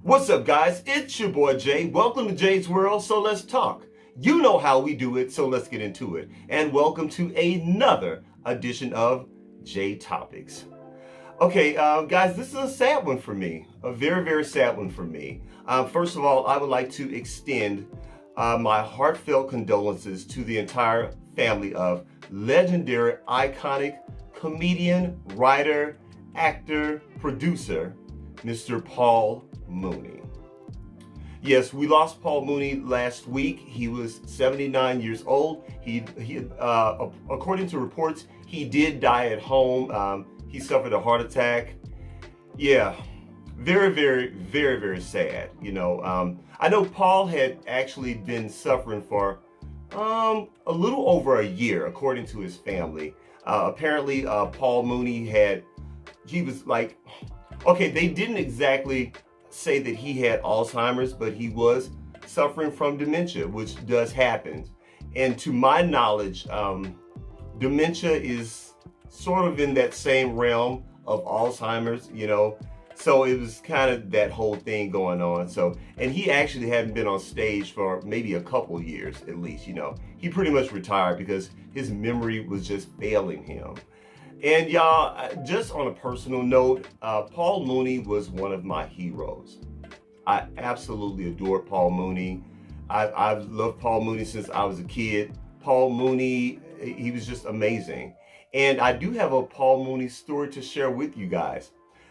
What's up, guys? It's your boy Jay. Welcome to Jay's World, so let's talk. You know how we do it, so let's get into it. And welcome to another edition of Jay Topics. Okay, guys, this is a sad one for me. A very, very sad one for me. First of all, I would like to extend my heartfelt condolences to the entire family of legendary, iconic comedian, writer, actor, producer, Mr. Paul Mooney. Yes, we lost Paul Mooney last week. He was 79 years old. He according to reports, he did die at home. He suffered a heart attack. Yeah, very, very, very, very sad. I know Paul had actually been suffering for a little over a year, according to his family. Apparently, Paul Mooney he was like, okay, they didn't exactly say that he had Alzheimer's, but he was suffering from dementia, which does happen. And to my knowledge, dementia is sort of in that same realm of Alzheimer's, So it was kind of that whole thing going on. And he actually hadn't been on stage for maybe a couple years at least, He pretty much retired because his memory was just failing him. And y'all, just on a personal note, Paul Mooney was one of my heroes. I absolutely adored Paul Mooney. I've loved Paul Mooney since I was a kid. Paul Mooney, he was just amazing. And I do have a Paul Mooney story to share with you guys.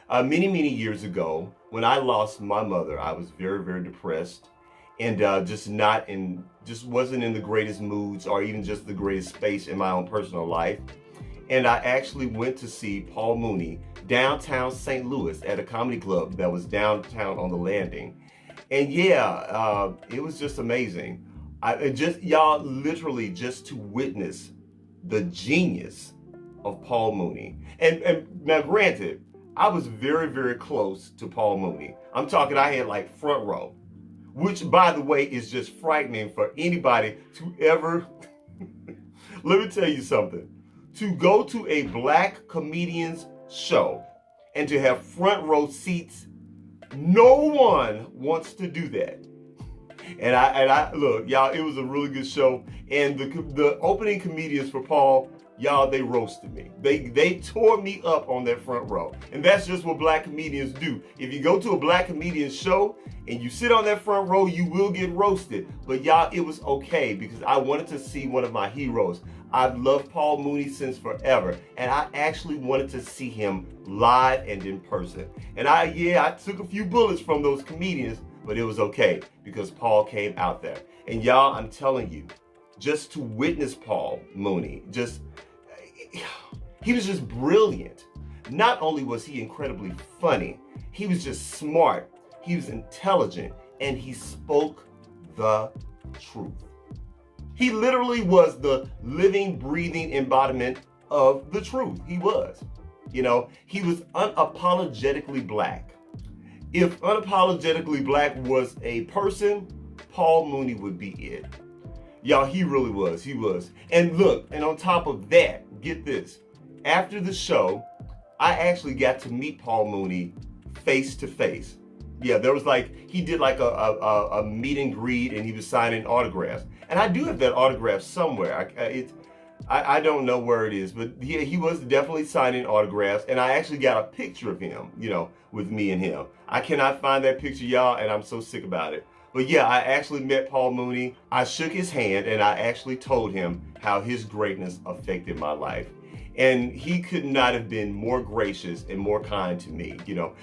Many, many years ago, when I lost my mother, I was very, very depressed and just wasn't in the greatest moods or even just the greatest space in my own personal life. And I actually went to see Paul Mooney downtown St. Louis at a comedy club that was downtown on the Landing. And yeah, it was just amazing. Y'all, literally just to witness the genius of Paul Mooney. And now granted, I was very, very close to Paul Mooney. I'm talking, I had like front row, which by the way is just frightening for anybody to ever, let me tell you something. To go to a black comedian's show and to have front row seats, no one wants to do that. And I look, y'all, it was a really good show. And the opening comedians for Paul, y'all, they roasted me. They tore me up on that front row. And that's just what black comedians do. If you go to a black comedian show and you sit on that front row, you will get roasted. But y'all, it was okay because I wanted to see one of my heroes. I've loved Paul Mooney since forever, and I actually wanted to see him live and in person. And I took a few bullets from those comedians, but it was okay because Paul came out there. And y'all, I'm telling you, just to witness Paul Mooney, he was just brilliant. Not only was he incredibly funny, he was just smart, he was intelligent, and he spoke the truth. He literally was the living, breathing embodiment of the truth. He was. He was unapologetically black. If unapologetically black was a person, Paul Mooney would be it. Y'all, he really was. He was. And look, and on top of that, get this. After the show, I actually got to meet Paul Mooney face to face. Yeah, there was he did a meet and greet and he was signing autographs. And I do have that autograph somewhere. I don't know where it is, but he was definitely signing autographs. And I actually got a picture of him, with me and him. I cannot find that picture, y'all, and I'm so sick about it. But yeah, I actually met Paul Mooney. I shook his hand and I actually told him how his greatness affected my life. And he could not have been more gracious and more kind to me,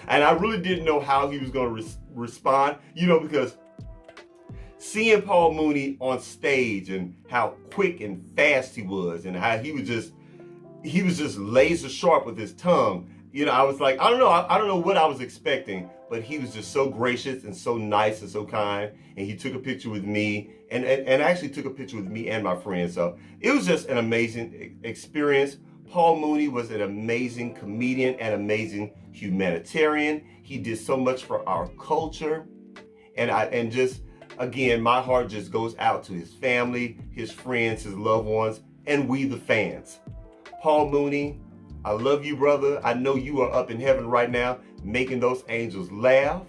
And I really didn't know how he was going to respond, because seeing Paul Mooney on stage and how quick and fast he was and how he was just laser sharp with his tongue, I was like, I don't know what I was expecting, but he was just so gracious and so nice and so kind. And he took a picture with me and actually took a picture with me and my friends. So it was just an amazing experience. Paul Mooney was an amazing comedian and amazing humanitarian. He did so much for our culture. Again, my heart just goes out to his family, his friends, his loved ones, and we the fans. Paul Mooney, I love you, brother. I know you are up in heaven right now, making those angels laugh.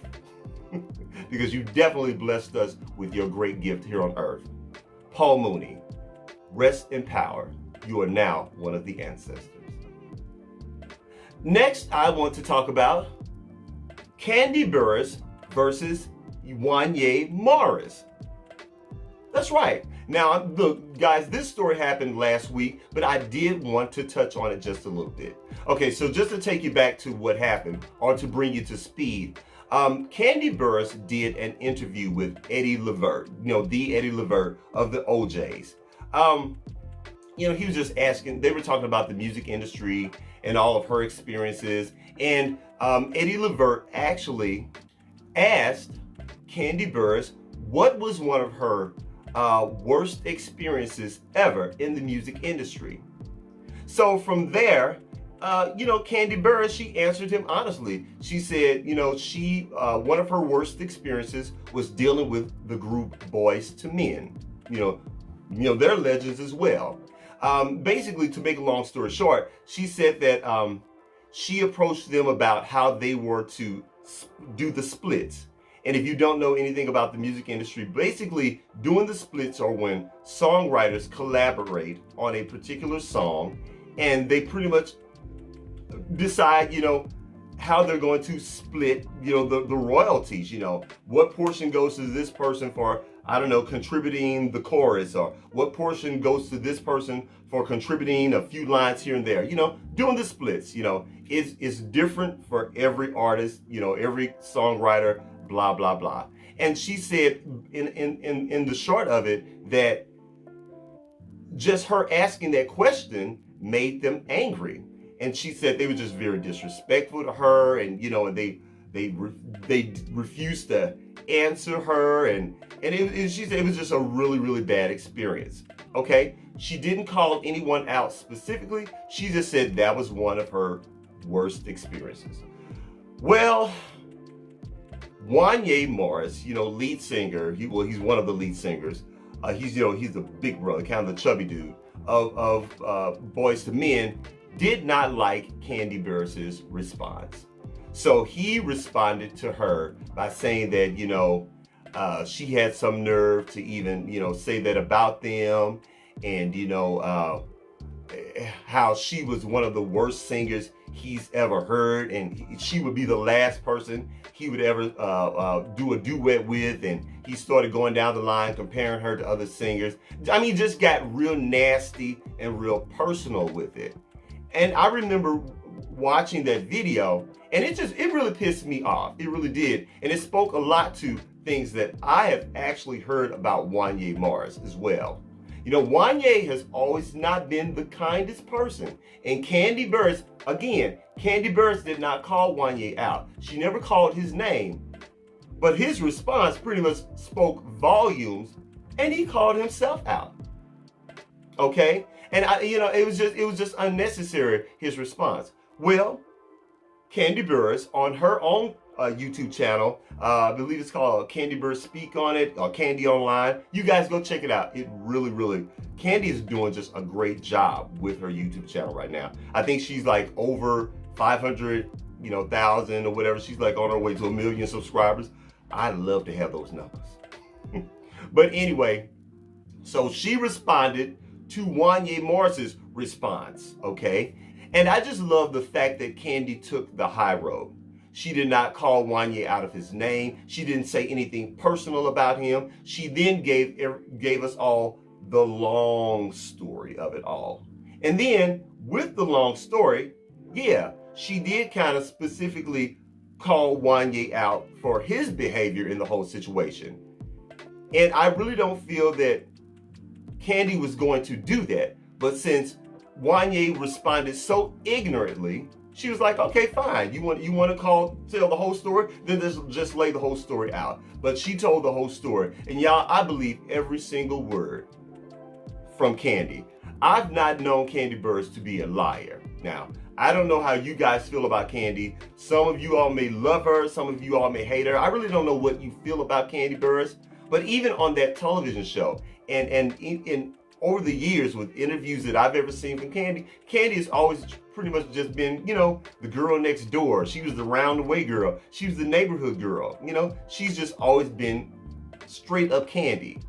because you definitely blessed us with your great gift here on earth. Paul Mooney, rest in power. You are now one of the ancestors. Next, I want to talk about Kandi Burris versus Wanya Morris. That's right. Now, look, guys, this story happened last week, but I did want to touch on it just a little bit. Okay, so just to take you back to what happened, or to bring you to speed, Kandi Burris did an interview with Eddie Levert, the Eddie Levert of the OJs. He was just asking, they were talking about the music industry and all of her experiences. And Eddie Levert actually asked Kandi Burris what was one of her worst experiences ever in the music industry. So from there, Kandi Burris, she answered him honestly. She said, one of her worst experiences was dealing with the group Boyz II Men. They're legends as well. Basically, to make a long story short, she said that she approached them about how they were to do the splits. And if you don't know anything about the music industry, basically doing the splits are when songwriters collaborate on a particular song and they pretty much decide, how they're going to split, the royalties, what portion goes to this person for, contributing the chorus, or what portion goes to this person for contributing a few lines here and there, doing the splits, it's different for every artist, every songwriter, blah, blah, blah. And she said in the short of it that just her asking that question made them angry. And she said they were just very disrespectful to her, and they refused to answer her, and she said it was just a really, really bad experience. Okay, she didn't call anyone out specifically. She just said that was one of her worst experiences. Well, Wanya Morris, lead singer. He's one of the lead singers. He's the big brother, kind of the chubby dude of Boyz II Men. Did not like Kandi Burris's response. So he responded to her by saying that, she had some nerve to even, say that about them, and, how she was one of the worst singers he's ever heard, and she would be the last person he would ever do a duet with, and he started going down the line comparing her to other singers. Just got real nasty and real personal with it. And I remember watching that video, and it really pissed me off. It really did. And it spoke a lot to things that I have actually heard about Wanya Morris as well. Wanya has always not been the kindest person. And Kandi Burris, again, Kandi Burris did not call Wanya out. She never called his name. But his response pretty much spoke volumes, and he called himself out. Okay? And it was just unnecessary, his response. Well, Kandi Burris on her own YouTube channel, I believe it's called Kandi Burris Speak on it, or Kandi Online. You guys go check it out. It really, Kandi is doing just a great job with her YouTube channel right now. I think she's like over 500,000 or whatever. She's like on her way to 1 million subscribers. I'd love to have those numbers. But anyway, so she responded to Wanya Morris's response, okay? And I just love the fact that Kandi took the high road. She did not call Wanya out of his name. She didn't say anything personal about him. She then gave us all the long story of it all. And then with the long story, yeah, she did kind of specifically call Wanya out for his behavior in the whole situation. And I really don't feel that Kandi was going to do that, but since Wanya responded so ignorantly, she was like, okay, fine. You want to tell the whole story? Then just lay the whole story out. But she told the whole story, and y'all, I believe every single word from Kandi. I've not known Kandi Burris to be a liar. Now, I don't know how you guys feel about Kandi. Some of you all may love her. Some of you all may hate her. I really don't know what you feel about Kandi Burris. But even on that television show, and in over the years with interviews that I've ever seen from Kandi, Kandi has always pretty much just been, the girl next door. She was the round-the-way girl. She was the neighborhood girl. She's just always been straight up Kandi.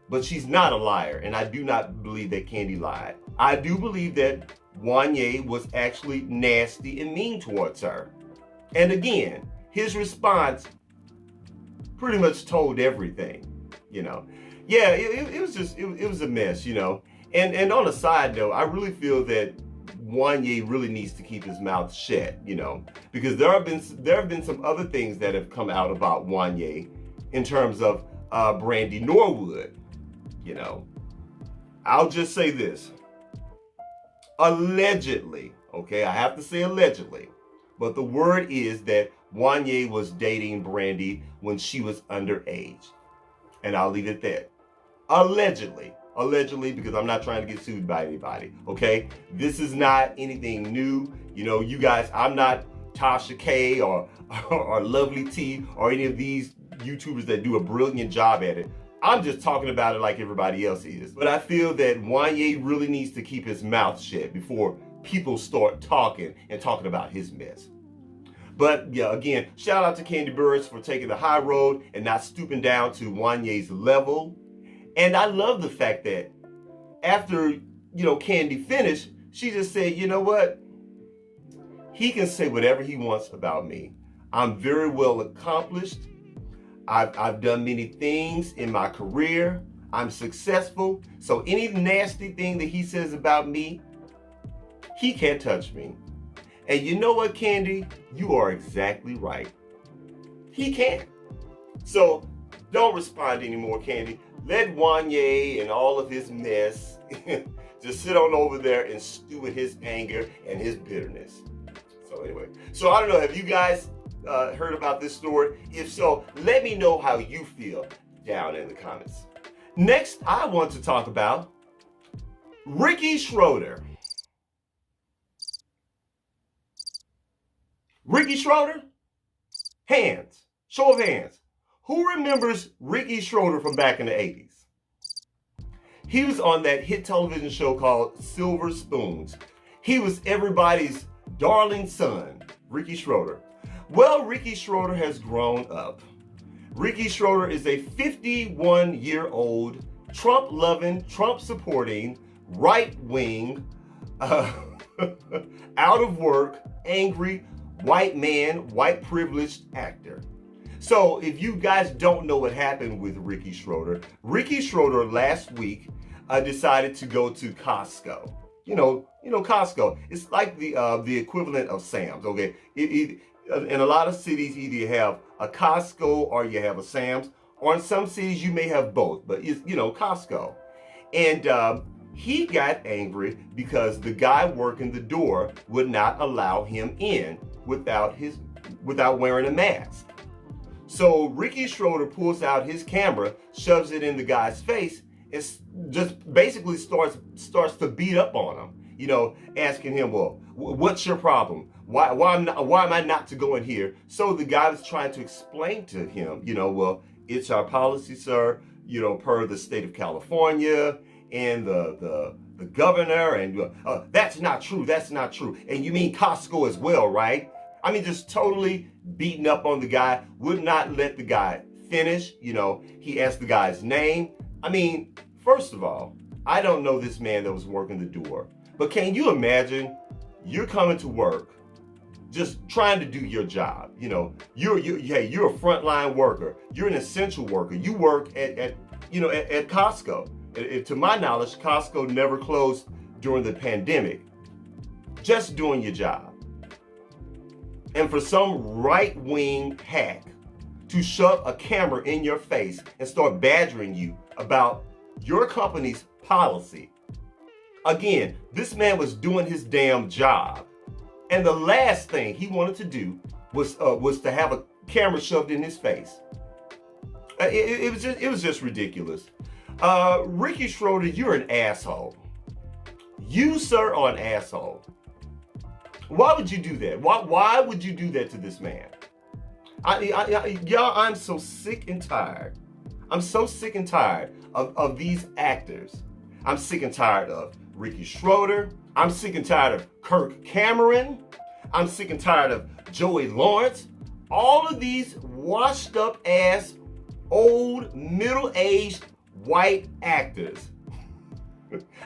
But she's not a liar, and I do not believe that Kandi lied. I do believe that Wanya was actually nasty and mean towards her. And again, his response pretty much told everything, Yeah, it was a mess, And on a side note, I really feel that Wanya really needs to keep his mouth shut, because there have been some other things that have come out about Wanya in terms of Brandy Norwood, I'll just say this. Allegedly, okay, I have to say allegedly, but the word is that Wanya was dating Brandy when she was underage. And I'll leave it at that. Allegedly, because I'm not trying to get sued by anybody, okay? This is not anything new. You guys, I'm not Tasha K or Lovely T or any of these YouTubers that do a brilliant job at it. I'm just talking about it like everybody else is. But I feel that Wanya really needs to keep his mouth shut before people start talking about his mess. But yeah, again, shout out to Kandi Burris for taking the high road and not stooping down to Wanya's level. And I love the fact that after, Kandi finished, she just said, you know what? He can say whatever he wants about me. I'm very well accomplished. I've done many things in my career. I'm successful. So any nasty thing that he says about me, he can't touch me. And you know what, Kandi? You are exactly right. He can't. So don't respond anymore, Kandi. Let Wanya and all of his mess just sit on over there and stew in his anger and his bitterness. So anyway, I don't know, have you guys heard about this story? If so, let me know how you feel down in the comments. Next, I want to talk about Schroder. Schroder? Hands. Show of hands. Who remembers Schroder from back in the 80s? He was on that hit television show called Silver Spoons. He was everybody's darling son, Schroder. Well, Schroder has grown up. Schroder is a 51-year-old, Trump-loving, Trump-supporting, right-wing, out of work, angry, white man, white privileged actor. So if you guys don't know what happened with Schroder last week decided to go to Costco. You know Costco. It's like the equivalent of Sam's. Okay, in a lot of cities, either you have a Costco or you have a Sam's, or in some cities you may have both. But it's Costco, and he got angry because the guy working the door would not allow him in without wearing a mask. So Schroder pulls out his camera, shoves it in the guy's face, and just basically starts to beat up on him. Asking him, well, what's your problem? Why am I not to go in here? So the guy was trying to explain to him, well, it's our policy, sir, per the state of California and the governor, and that's not true. And you mean Costco as well, right? I mean, just totally beating up on the guy, would not let the guy finish. He asked the guy's name. I mean, first of all, I don't know this man that was working the door, but can you imagine you're coming to work, just trying to do your job. You're a frontline worker. You're an essential worker. You work at Costco. To my knowledge, Costco never closed during the pandemic. Just doing your job. And for some right-wing hack to shove a camera in your face and start badgering you about your company's policy. Again, this man was doing his damn job. And the last thing he wanted to do was to have a camera shoved in his face. It was just ridiculous. Schroder, you're an asshole. You, sir, are an asshole. Why would you do that? Why would you do that to this man? Y'all, I'm so sick and tired. I'm so sick and tired of these actors. I'm sick and tired of Ricky Schroder. I'm sick and tired of Kirk Cameron. I'm sick and tired of Joey Lawrence. All of these washed up ass, old, middle-aged white actors.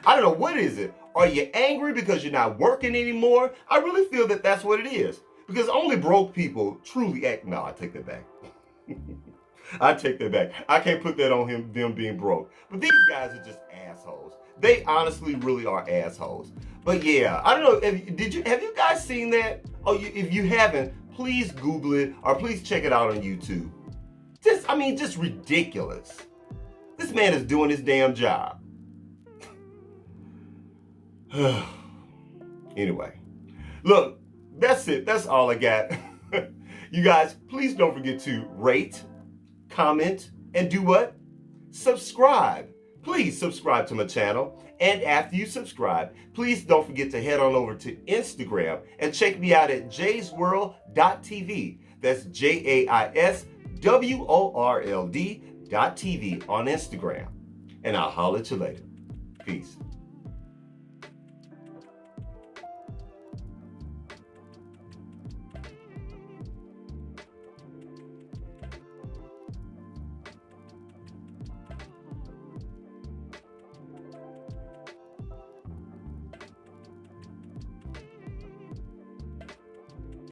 I don't know, what is it? Are you angry because you're not working anymore? I really feel that that's what it is. Because only broke people truly act. No, I take that back. I take that back. I can't put that on them being broke. But these guys are just assholes. They honestly really are assholes. But yeah, I don't know. Have you guys seen that? Oh, if you haven't, please Google it or please check it out on YouTube. Just ridiculous. This man is doing his damn job. Anyway, look, that's it. That's all I got. You guys, please don't forget to rate, comment, and do what? Subscribe. Please subscribe to my channel. And after you subscribe, please don't forget to head on over to Instagram and check me out at jaysworld.tv. That's JAISWORLD.tv on Instagram. And I'll holler at you later. Peace.